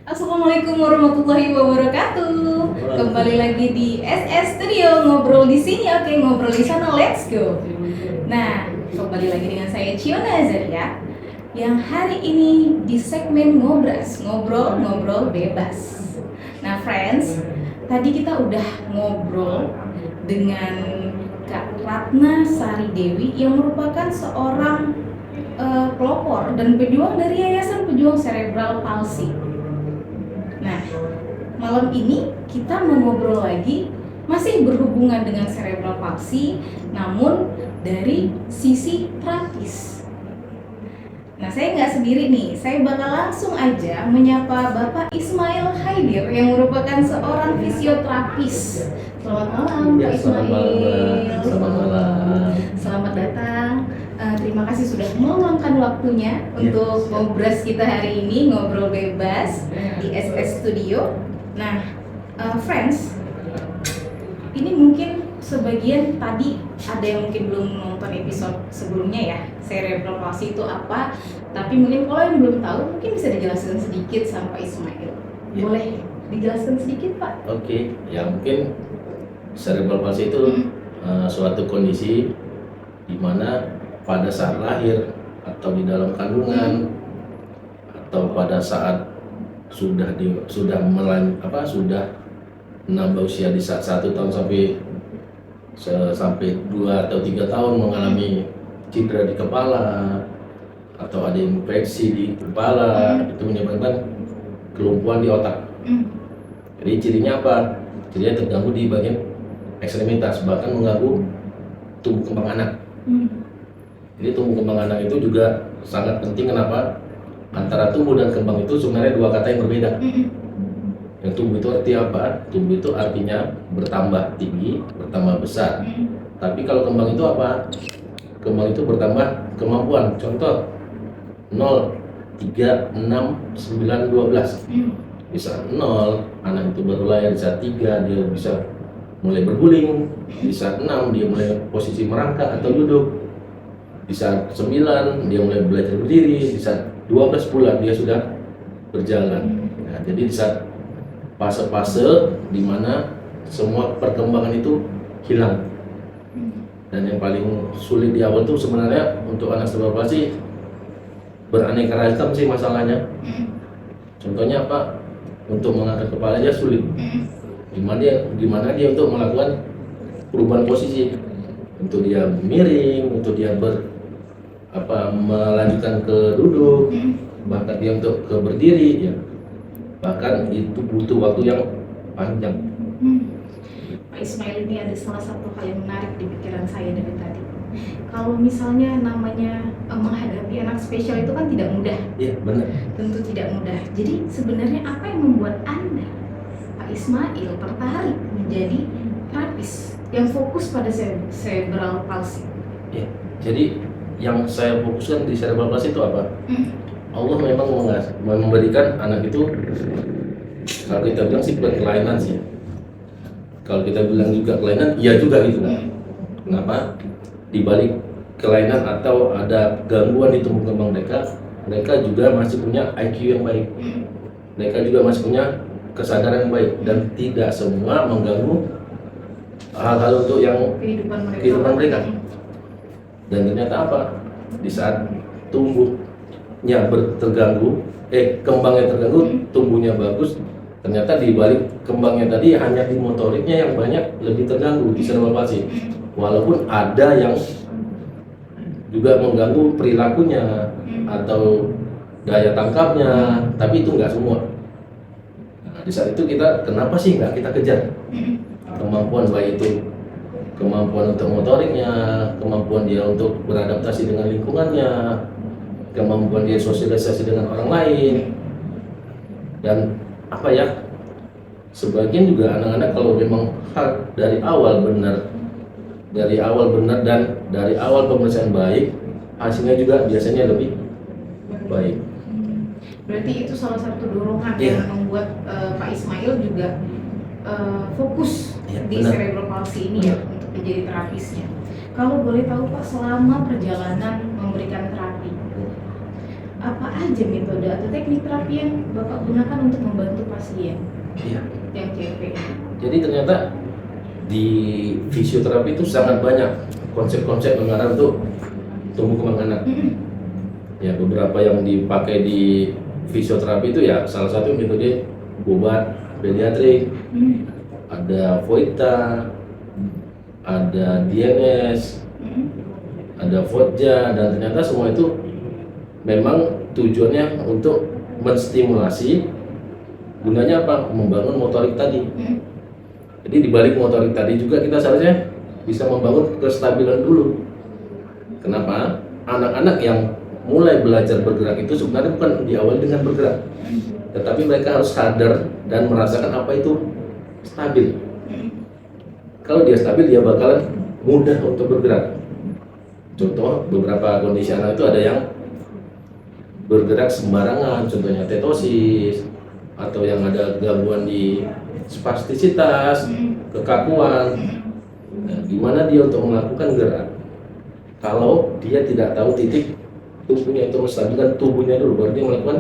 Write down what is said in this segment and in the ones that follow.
Assalamualaikum warahmatullahi wabarakatuh. Kembali lagi di SS Studio, ngobrol di sini, oke, ngobrol di sana, let's go. Nah, kembali lagi dengan saya Ciona Azaria yang hari ini di segmen Ngobras, ngobrol bebas. Nah, friends, tadi kita udah ngobrol dengan Kak Ratna Sari Dewi yang merupakan seorang pelopor dan pejuang dari Yayasan Pejuang Cerebral Palsy. Nah, malam ini kita mau ngobrol lagi masih berhubungan dengan cerebral palsy, namun dari sisi terapis. Nah, saya nggak sendiri nih, saya bakal langsung aja menyapa Bapak Ismail Haidir yang merupakan seorang fisioterapis. Selamat malam, Pak Ismail. Selamat malam. Selamat datang. Terima kasih sudah meluangkan waktunya untuk ngobras kita hari ini, ngobrol bebas di SS Studio. Nah, friends, ini mungkin sebagian tadi ada yang mungkin belum nonton episode sebelumnya ya, cerebral palsy itu apa, tapi mungkin kalau yang belum tahu mungkin bisa dijelaskan sedikit sama Pak Ismail. Boleh dijelaskan sedikit, Pak? Oke, ya mungkin cerebral palsy itu suatu kondisi di mana pada saat lahir atau di dalam kandungan atau pada saat sudah menambah usia di saat 1 tahun sampai 2 atau 3 tahun mengalami cedera di kepala atau ada infeksi di kepala, itu menyebabkan kelumpuhan di otak. Jadi cirinya apa? Cirinya terganggu di bagian ekstremitas, bahkan mengganggu tumbuh kembang anak. Jadi tumbuh kembang anak itu juga sangat penting. Kenapa? Antara tumbuh dan kembang itu sebenarnya dua kata yang berbeda. Yang tumbuh itu artinya apa? Tumbuh itu artinya bertambah tinggi, bertambah besar. Tapi kalau kembang itu apa? Kembang itu bertambah kemampuan. Contoh 0, 3, 6, 9, 12. Di saat 0, anak itu baru lahir. Di saat 3, dia bisa mulai berguling. Di saat 6, dia mulai posisi merangkak atau duduk. Di saat 9 dia mulai belajar berdiri, di saat 12 bulan dia sudah berjalan. Nah, jadi di saat fase-fase di mana semua perkembangan itu hilang. Dan yang paling sulit di awal itu sebenarnya untuk anak cerebral palsy beraneka ragam sih masalahnya. Contohnya apa? Untuk mengangkat kepala aja sulit. Gimana dia untuk melakukan perubahan posisi, untuk dia miring, untuk dia melanjutkan ke duduk, bahkan dia untuk ke berdiri, ya bahkan itu butuh waktu yang panjang. Pak Ismail, ini ada salah satu hal yang menarik di pikiran saya dari tadi. Kalau misalnya namanya menghadapi anak spesial itu kan tidak mudah. Iya, benar. Tentu tidak mudah. Jadi sebenarnya apa yang membuat Anda, Pak Ismail, tertarik menjadi terapis yang fokus pada cerebral palsy? Ya, jadi yang saya fokuskan di cerebral palsy itu apa? Allah memang memberikan anak itu, kalau kita bilang sih bukan kelainan sih. Kalau kita bilang juga kelainan, iya juga gitu kan. Kenapa? Di balik kelainan atau ada gangguan di tumbuh kembang mereka juga masih punya IQ yang baik. Mereka juga masih punya kesadaran yang baik dan tidak semua mengganggu hal-hal untuk yang kehidupan mereka. Dan ternyata apa? Di saat tumbuhnya terganggu, kembangnya terganggu, tumbuhnya bagus. Ternyata di balik kembangnya tadi hanya di motoriknya yang banyak lebih terganggu di cerebral palsy. Walaupun ada yang juga mengganggu perilakunya atau daya tangkapnya, tapi itu nggak semua. Nah, di saat itu kenapa sih nggak kita kejar kemampuan baik itu? Kemampuan untuk motoriknya, kemampuan dia untuk beradaptasi dengan lingkungannya, kemampuan dia sosialisasi dengan orang lain. Dan sebagian juga anak-anak kalau memang dari awal benar dan dari awal pemeriksaan baik, hasilnya juga biasanya lebih baik. Berarti itu salah satu dorongan yang membuat Pak Ismail juga fokus di cerebral palsy ini ya, untuk menjadi terapisnya. Kalau boleh tahu Pak, selama perjalanan memberikan terapi, apa aja metode atau teknik terapi yang Bapak gunakan untuk membantu pasien Iya. yang CP? Jadi ternyata di fisioterapi itu sangat banyak konsep-konsep mengarah untuk tumbuh kembang anak. Ya, beberapa yang dipakai di fisioterapi itu ya salah satu metode obat pediatrik, ada Voita, ada DNS, ada Vodja, dan ternyata semua itu memang tujuannya untuk menstimulasi, gunanya apa? Membangun motorik tadi. Jadi di balik motorik tadi juga kita seharusnya bisa membangun kestabilan dulu. Kenapa? Anak-anak yang mulai belajar bergerak itu sebenarnya bukan diawali dengan bergerak, tetapi mereka harus sadar dan merasakan apa itu stabil. Kalau dia stabil, dia bakalan mudah untuk bergerak. Contoh, beberapa kondisi anak itu ada yang bergerak sembarangan, contohnya tetosis, atau yang ada gangguan di spastisitas, kekakuan. Nah, gimana dia untuk melakukan gerak? Kalau dia tidak tahu titik tubuhnya itu menstabilkan tubuhnya dulu, baru dia melakukan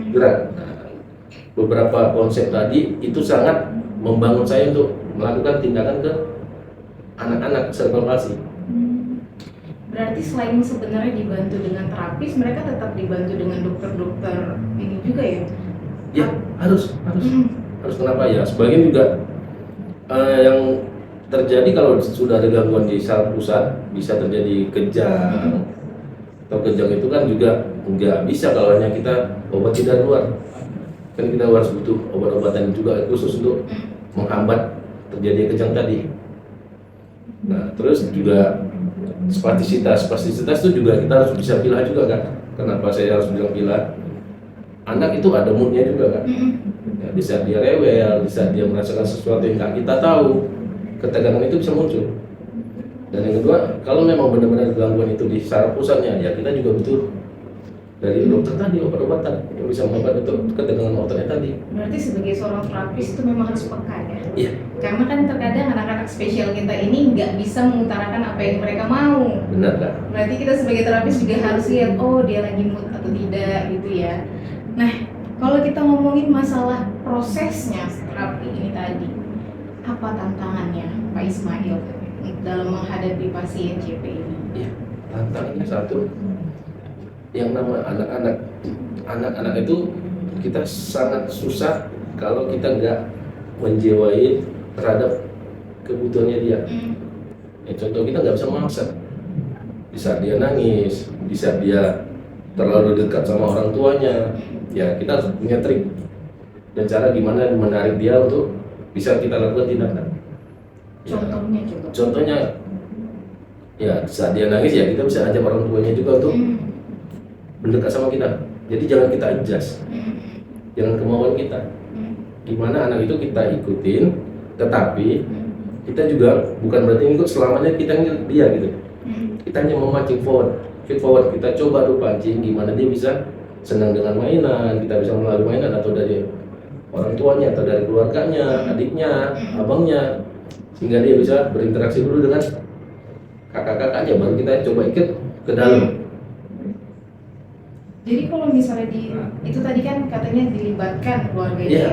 gerak. Nah, beberapa konsep tadi itu sangat membangun saya untuk melakukan tindakan ke anak-anak cerebral palsy. Berarti selain sebenarnya dibantu dengan terapis, mereka tetap dibantu dengan dokter-dokter ini juga ya? Ya, harus kenapa ya? Sebagian juga yang terjadi kalau sudah ada gangguan di saraf pusat bisa terjadi kejang. Atau kejang itu kan juga nggak bisa kalau hanya kita obati dari luar. Kan kita harus butuh obat-obatan juga khusus untuk menghambat terjadi kejang tadi. Nah, terus juga spastisitas itu juga kita harus bisa pilih juga kan. Kenapa saya harus bilang pilih? Anak itu ada moodnya juga kan. Ya, di saat dia rewel, di saat dia merasakan sesuatu yang nggak kita tahu, ketegangan itu bisa muncul. Dan yang kedua, kalau memang benar-benar gangguan itu di saraf pusatnya, ya kita juga butuh dari dokter tadi obat-obatan yang bisa mengobati untuk ketegangan ototnya tadi. Berarti sebagai seorang terapis itu memang harus peka ya? Iya. Karena kan terkadang anak-anak spesial kita ini nggak bisa mengutarakan apa yang mereka mau. Benar kan? Berarti kita sebagai terapis juga harus lihat, oh dia lagi mood atau tidak gitu ya. Nah, kalau kita ngomongin masalah prosesnya terapi ini tadi, apa tantangannya Pak Ismail dalam menghadapi pasien CP ini? Iya, tantangannya satu, yang nama anak-anak itu kita sangat susah kalau kita nggak menjiwai terhadap kebutuhannya dia. Ya, contoh kita nggak bisa memaksa. Di saat dia nangis, di saat dia terlalu dekat sama orang tuanya, ya kita harus punya trik dan cara gimana menarik dia untuk bisa kita lakukan tindakan. Ya, Contohnya coba. contohnya, ya saat dia nangis ya kita bisa ajak orang tuanya juga untuk mendekat sama kita. Jadi jangan kita adjust, jangan kemauan kita. Gimana anak itu kita ikutin, tetapi kita juga bukan berarti ikut selamanya kita ngikut dia gitu. Kita hanya memancing feed forward, kita coba tuh pancing gimana dia bisa senang dengan mainan, kita bisa melalui mainan atau dari orang tuanya atau dari keluarganya, adiknya, abangnya, sehingga dia bisa berinteraksi dulu dengan kakak-kakaknya, baru kita coba ikut ke dalam. Jadi kalau misalnya itu tadi kan katanya dilibatkan keluarganya ya.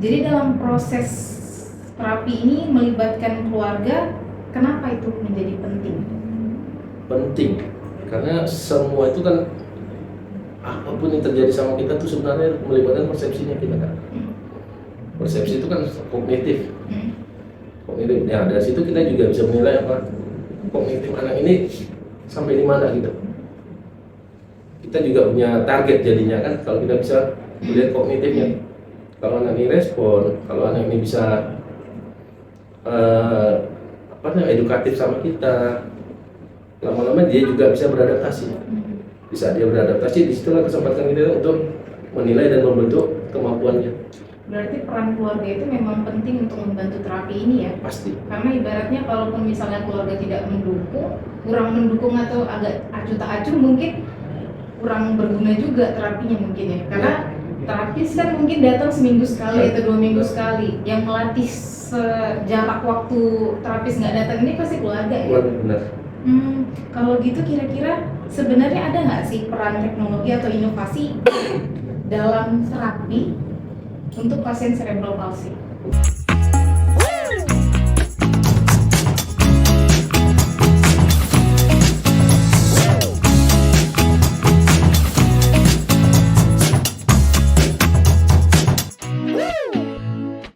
Jadi dalam proses terapi ini melibatkan keluarga, kenapa itu menjadi penting? Penting, karena semua itu kan apapun yang terjadi sama kita tuh sebenarnya melibatkan persepsinya kita kan. Persepsi itu kan kognitif. Ya dari situ kita juga bisa menilai apa kognitif anak ini sampai di mana gitu. Kita juga punya target jadinya kan kalau kita bisa melihat kognitifnya. Kalau anak ini respon, kalau anak ini bisa edukatif sama kita, lama-lama dia juga bisa beradaptasi. Di saat dia beradaptasi, disitulah kesempatan kita untuk menilai dan membentuk kemampuannya. Berarti peran keluarga itu memang penting untuk membantu terapi ini ya? Pasti. Karena ibaratnya kalaupun misalnya keluarga tidak mendukung, kurang mendukung atau agak acuh tak acuh, mungkin kurang berguna juga terapinya mungkin ya. Karena terapis kan mungkin datang seminggu sekali atau 2 minggu sekali. Yang melatih sejarak waktu terapis nggak datang ini pasti keluarga ya? Benar. Kalau gitu kira-kira sebenarnya ada nggak sih peran teknologi atau inovasi dalam terapi untuk pasien cerebral palsy?